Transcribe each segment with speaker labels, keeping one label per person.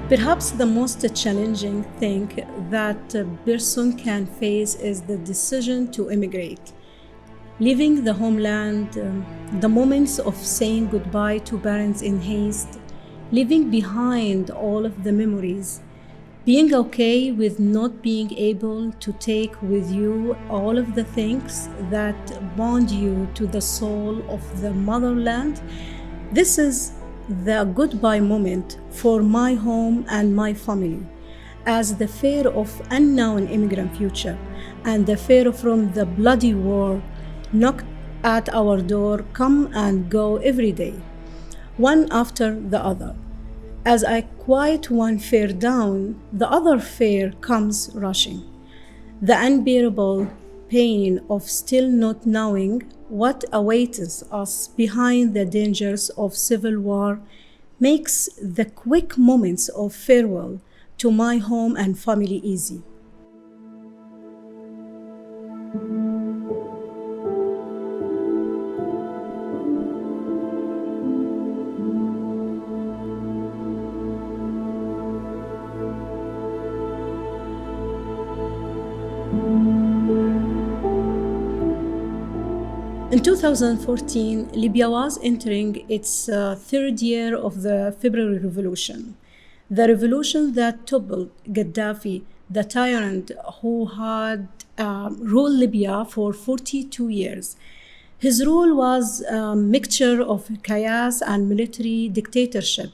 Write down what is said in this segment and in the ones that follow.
Speaker 1: Perhaps the most challenging thing that a person can face is the decision to immigrate. Leaving the homeland, the moments of saying goodbye to parents in haste, leaving behind all of the memories, being okay with not being able to take with you all of the things that bond you to the soul of the motherland. This is the goodbye moment for my home and my family, as the fear of unknown immigrant future and the fear from the bloody war knock at our door come and go every day, one after the other. As I quiet one fear down, the other fear comes rushing. The unbearable pain of still not knowing what awaits us behind the dangers of civil war makes the quick moments of farewell to my home and family easy. In 2014, Libya was entering its third year of the February Revolution, the revolution that toppled Gaddafi, the tyrant who had ruled Libya for 42 years. His rule was a mixture of chaos and military dictatorship.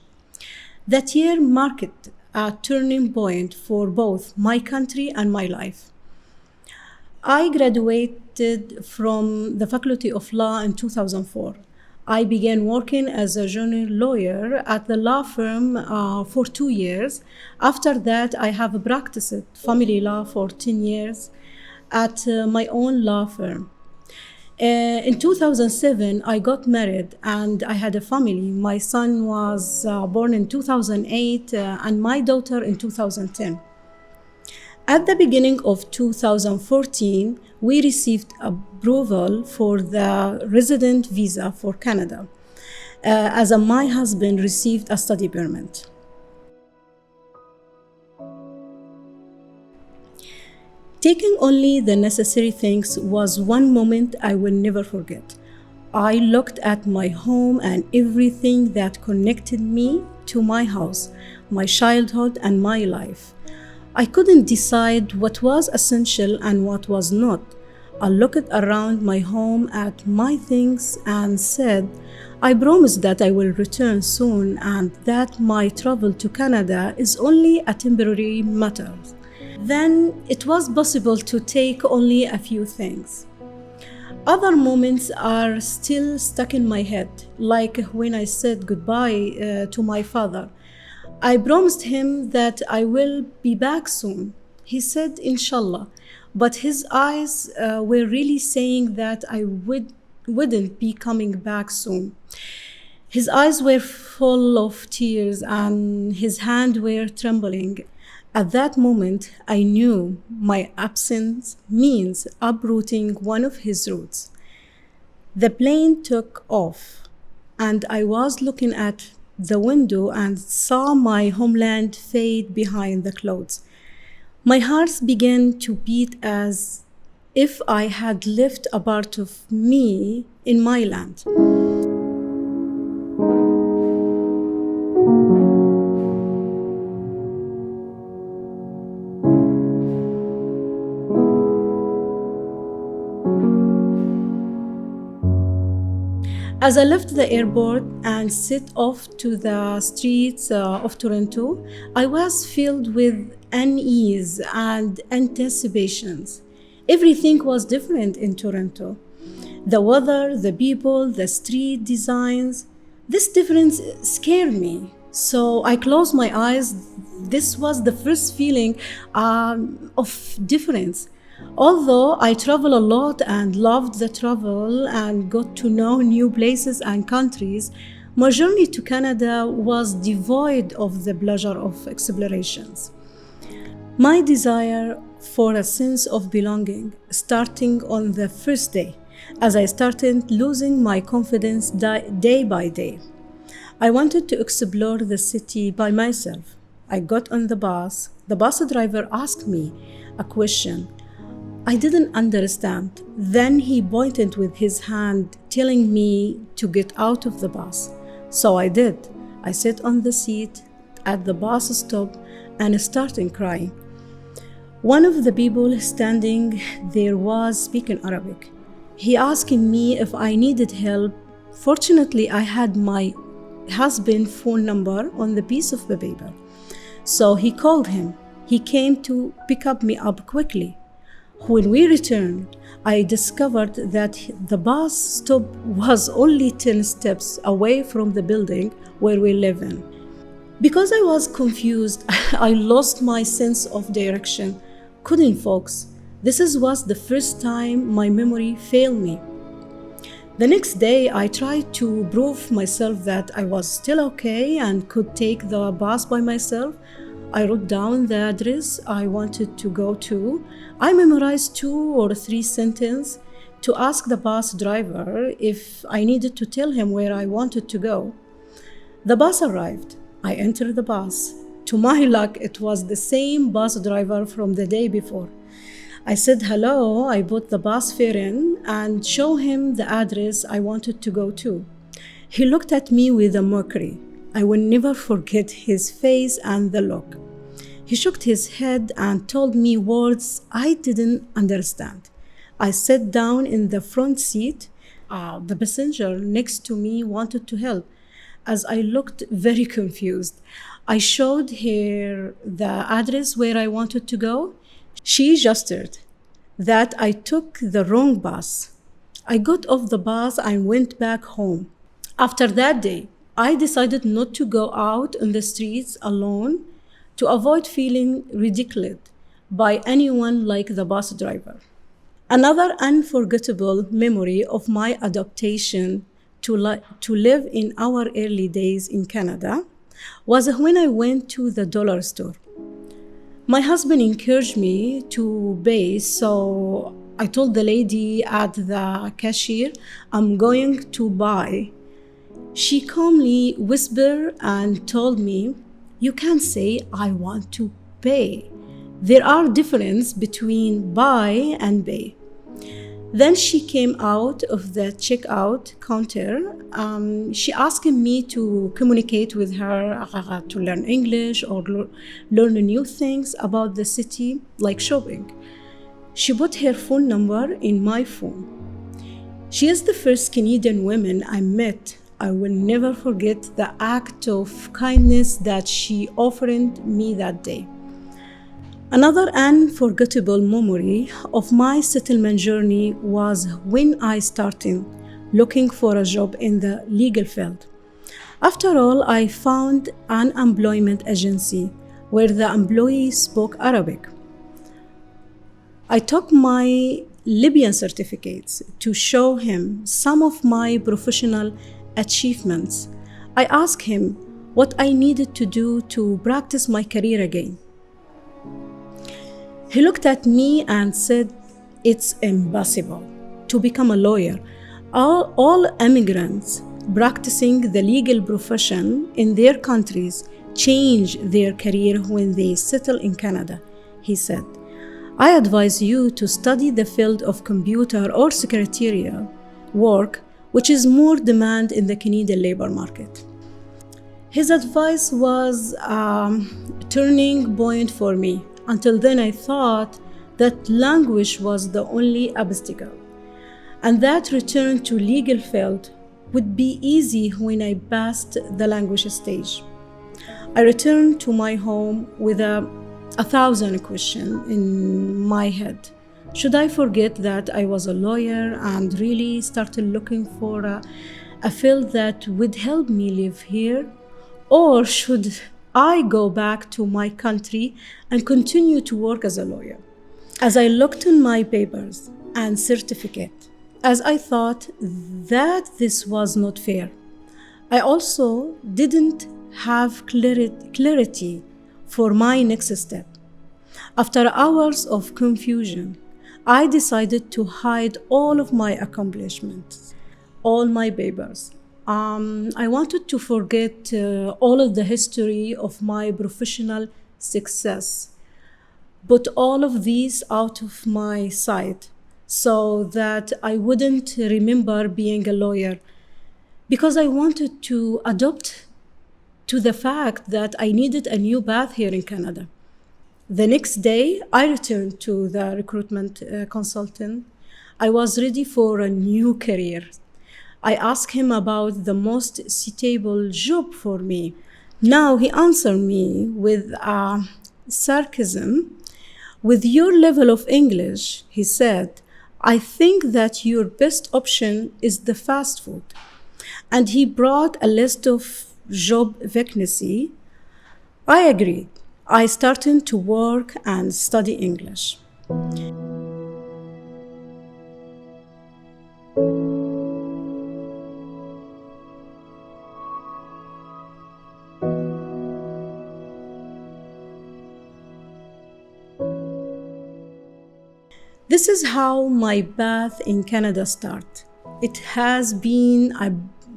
Speaker 1: That year marked a turning point for both my country and my life. I graduated from the Faculty of Law in 2004. I began working as a junior lawyer at the law firm for 2 years. After that, I have practiced family law for 10 years at my own law firm. In 2007, I got married and I had a family. My son was born in 2008 and my daughter in 2010. At the beginning of 2014, we received approval for the resident visa for Canada, as my husband received a study permit. Taking only the necessary things was one moment I will never forget. I looked at my home and everything that connected me to my house, my childhood, and my life. I couldn't decide what was essential and what was not. I looked around my home at my things and said, I promise that I will return soon and that my travel to Canada is only a temporary matter. Then it was possible to take only a few things. Other moments are still stuck in my head, like when I said goodbye to my father. I promised him that I will be back soon. He said, Inshallah, but his eyes were really saying that I wouldn't be coming back soon. His eyes were full of tears and his hands were trembling. At that moment, I knew my absence means uprooting one of his roots. The plane took off and I was looking at the window and saw my homeland fade behind the clouds. My heart began to beat as if I had left a part of me in my land. As I left the airport and set off to the streets of Toronto, I was filled with unease and anticipations. Everything was different in Toronto. The weather, the people, the street designs. This difference scared me. So I closed my eyes. This was the first feeling of difference. Although I travel a lot and loved the travel and got to know new places and countries, my journey to Canada was devoid of the pleasure of explorations. My desire for a sense of belonging starting on the first day, as I started losing my confidence day by day. I wanted to explore the city by myself. I got on the bus. The bus driver asked me a question I didn't understand. Then he pointed with his hand, telling me to get out of the bus. So I did. I sat on the seat at the bus stop and started crying. One of the people standing there was speaking Arabic. He asked me if I needed help. Fortunately, I had my husband's phone number on the piece of the paper. So he called him. He came to pick me up quickly. When we returned, I discovered that the bus stop was only 10 steps away from the building where we live in. Because I was confused, I lost my sense of direction, couldn't focus. This was the first time my memory failed me. The next day, I tried to prove myself that I was still okay and could take the bus by myself. I wrote down the address I wanted to go to. I memorized 2 or 3 sentences to ask the bus driver if I needed to tell him where I wanted to go. The bus arrived. I entered the bus. To my luck, it was the same bus driver from the day before. I said hello, I put the bus fare in and showed him the address I wanted to go to. He looked at me with a mockery. I will never forget his face and the look. He shook his head and told me words I didn't understand. I sat down in the front seat. The passenger next to me wanted to help. As I looked very confused, I showed her the address where I wanted to go. She gestured that I took the wrong bus. I got off the bus and went back home. After that day, I decided not to go out on the streets alone to avoid feeling ridiculed by anyone like the bus driver. Another unforgettable memory of my adaptation to live in our early days in Canada was when I went to the dollar store. My husband encouraged me to pay, so I told the lady at the cashier, I'm going to buy. She calmly whispered and told me, you can't say I want to pay. There are differences between buy and pay. Then she came out of the checkout counter. She asked me to communicate with her to learn English or learn new things about the city, like shopping. She put her phone number in my phone. She is the first Canadian woman I met. I will never forget the act of kindness that she offered me that day. Another unforgettable memory of my settlement journey was when I started looking for a job in the legal field. After all, I found an employment agency where the employee spoke Arabic. I took my Libyan certificates to show him some of my professional achievements. I asked him what I needed to do to practice my career again. He looked at me and said, it's impossible to become a lawyer. All immigrants practicing the legal profession in their countries change their career when they settle in Canada, he said. I advise you to study the field of computer or secretarial work, which is more demand in the Canadian labor market. His advice was a turning point for me. Until then, I thought that language was the only obstacle, and that return to legal field would be easy when I passed the language stage. I returned to my home with 1,000 questions in my head. Should I forget that I was a lawyer and really started looking for a field that would help me live here? Or should I go back to my country and continue to work as a lawyer? As I looked in my papers and certificate, as I thought that this was not fair, I also didn't have clarity for my next step. After hours of confusion, I decided to hide all of my accomplishments, all my papers. I wanted to forget all of the history of my professional success, put all of these out of my sight so that I wouldn't remember being a lawyer, because I wanted to adopt to the fact that I needed a new path here in Canada. The next day, I returned to the recruitment consultant. I was ready for a new career. I asked him about the most suitable job for me. Now he answered me with sarcasm. With your level of English, he said, I think that your best option is the fast food. And he brought a list of job vacancy. I agreed. I started to work and study English. This is how my path in Canada started. It has been a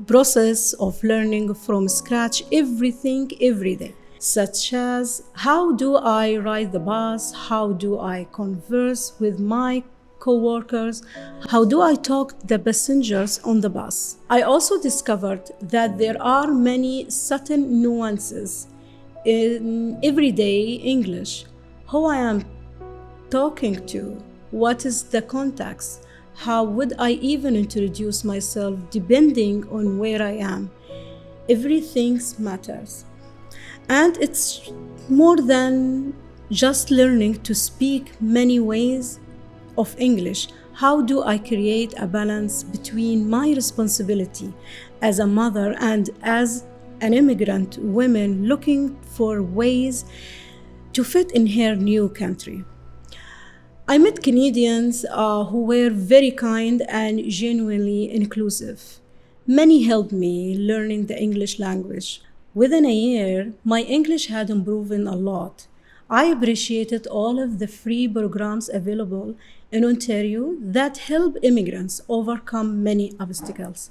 Speaker 1: process of learning from scratch everything every day, such as how do I ride the bus, how do I converse with my co-workers, how do I talk to the passengers on the bus. I also discovered that there are many subtle nuances in everyday English, who I am talking to, what is the context, how would I even introduce myself depending on where I am. Everything matters. And it's more than just learning to speak many ways of English. How do I create a balance between my responsibility as a mother and as an immigrant woman looking for ways to fit in her new country? I met Canadians who were very kind and genuinely inclusive. Many helped me learning the English language. Within a year, my English had improved a lot. I appreciated all of the free programs available in Ontario that help immigrants overcome many obstacles.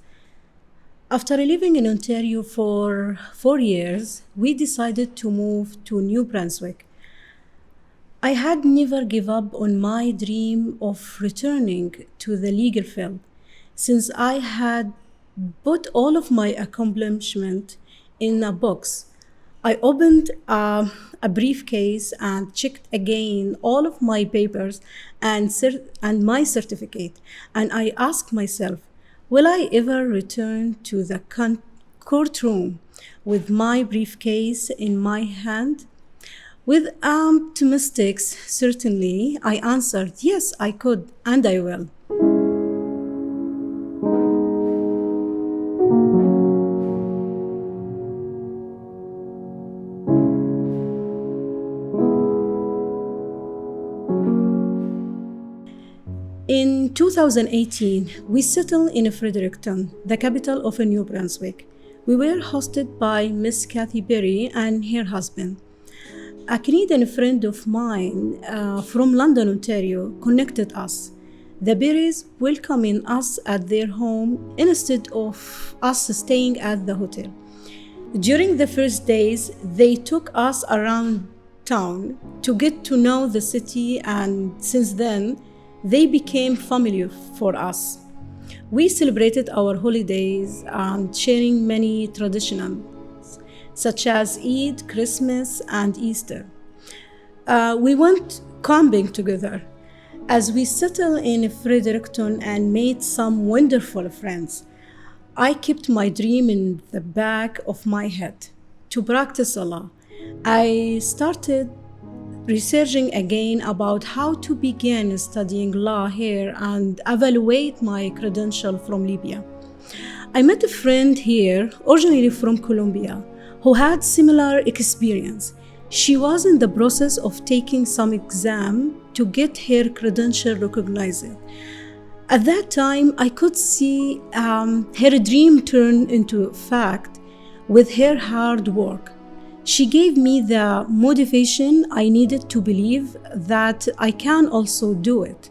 Speaker 1: After living in Ontario for 4 years, we decided to move to New Brunswick. I had never given up on my dream of returning to the legal field, since I had put all of my accomplishments in a box. I opened a briefcase and checked again all of my papers and my certificate, and I asked myself, will I ever return to the courtroom with my briefcase in my hand? With optimistics, certainly, I answered, yes, I could, and I will. In 2018, we settled in Fredericton, the capital of New Brunswick. We were hosted by Miss Kathy Berry and her husband. A Canadian friend of mine from London, Ontario, connected us. The Berries welcoming us at their home instead of us staying at the hotel. During the first days, they took us around town to get to know the city, and since then, they became family for us. We celebrated our holidays and sharing many traditions, such as Eid, Christmas, and Easter. We went camping together. As we settled in Fredericton and made some wonderful friends, I kept my dream in the back of my head to practice Allah. I started researching again about how to begin studying law here and evaluate my credential from Libya. I met a friend here, originally from Colombia, who had similar experience. She was in the process of taking some exam to get her credential recognized. At that time, I could see her dream turn into fact with her hard work. She gave me the motivation I needed to believe that I can also do it.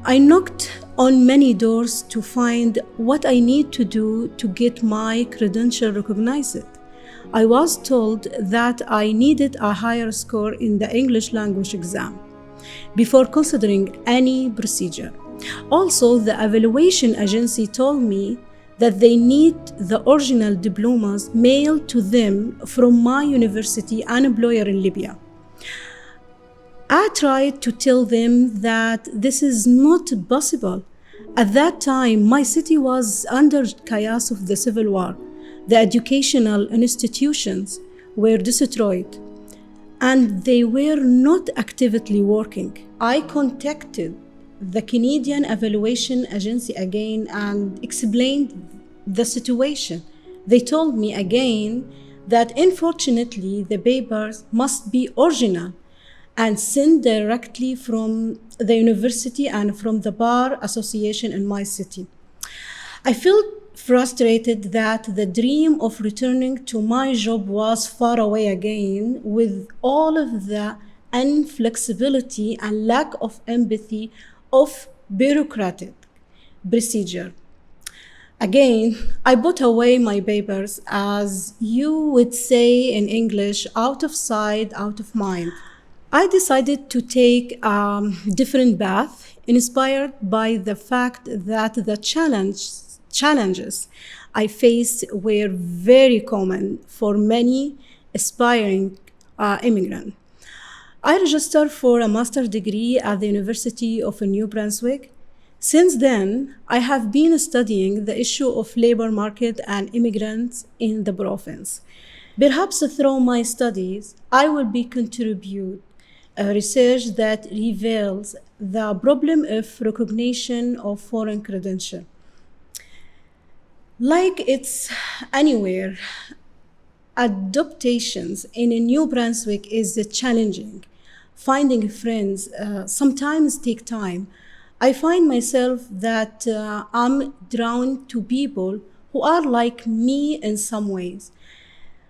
Speaker 1: I knocked on many doors to find what I need to do to get my credential recognized. I was told that I needed a higher score in the English language exam before considering any procedure. Also, the evaluation agency told me that they need the original diplomas mailed to them from my university and employer in Libya. I tried to tell them that this is not possible. At that time, my city was under chaos of the civil war. The educational institutions were destroyed, and they were not actively working. I contacted the Canadian Evaluation Agency again and explained the situation. They told me again that unfortunately the papers must be original and sent directly from the university and from the bar association in my city. I felt frustrated that the dream of returning to my job was far away again, with all of the inflexibility and lack of empathy of bureaucratic procedure. Again, I put away my papers, as you would say in English, out of sight, out of mind. I decided to take a different path, inspired by the fact that the challenges I faced were very common for many aspiring immigrants. I registered for a master's degree at the University of New Brunswick. Since then, I have been studying the issue of labor market and immigrants in the province. Perhaps through my studies, I will be contribute research that reveals the problem of recognition of foreign credentials. Like it's anywhere, adaptations in New Brunswick is challenging. Finding friends sometimes take time. I find myself that I'm drawn to people who are like me in some ways,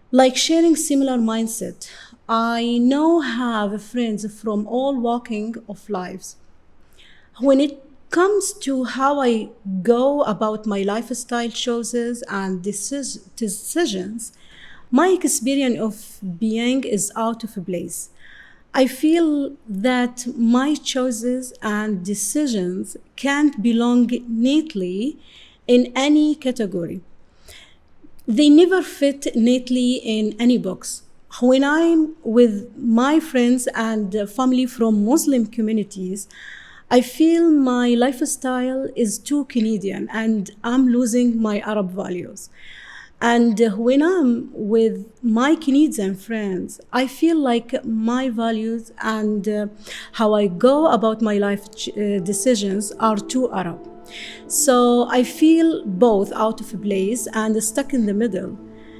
Speaker 1: like sharing similar mindset. I now have friends from all walking of lives. When it comes to how I go about my lifestyle choices and decisions, my experience of being is out of place. I feel that my choices and decisions can't belong neatly in any category. They never fit neatly in any box. When I'm with my friends and family from Muslim communities, I feel my lifestyle is too Canadian and I'm losing my Arab values. And when I'm with my Canadian friends, I feel like my values and how I go about my life decisions are too Arab. So I feel both out of place and stuck in the middle.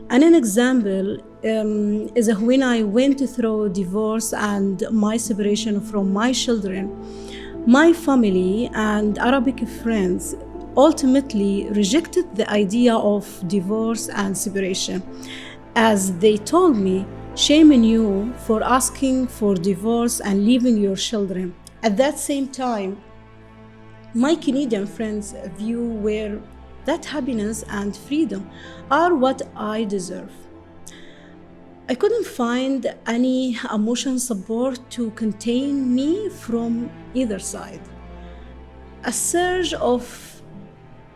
Speaker 1: And an example is when I went through divorce and my separation from my children. My family and Arabic friends ultimately rejected the idea of divorce and separation, as they told me, shame on you for asking for divorce and leaving your children. At that same time, my Canadian friends' view were that happiness and freedom are what I deserve. I couldn't find any emotional support to contain me from either side. A surge of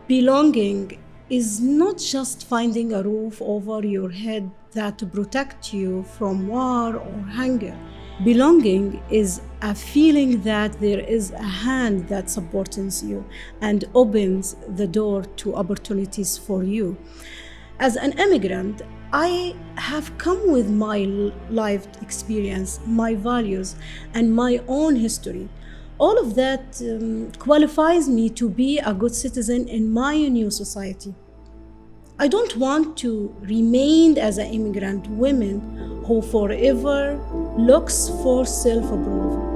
Speaker 1: belonging is not just finding a roof over your head that protects you from war or hunger. Belonging is a feeling that there is a hand that supports you and opens the door to opportunities for you. As an immigrant, I have come with my lived experience, my values, and my own history. All of that qualifies me to be a good citizen in my new society. I don't want to remain as an immigrant woman who forever looks for self approval.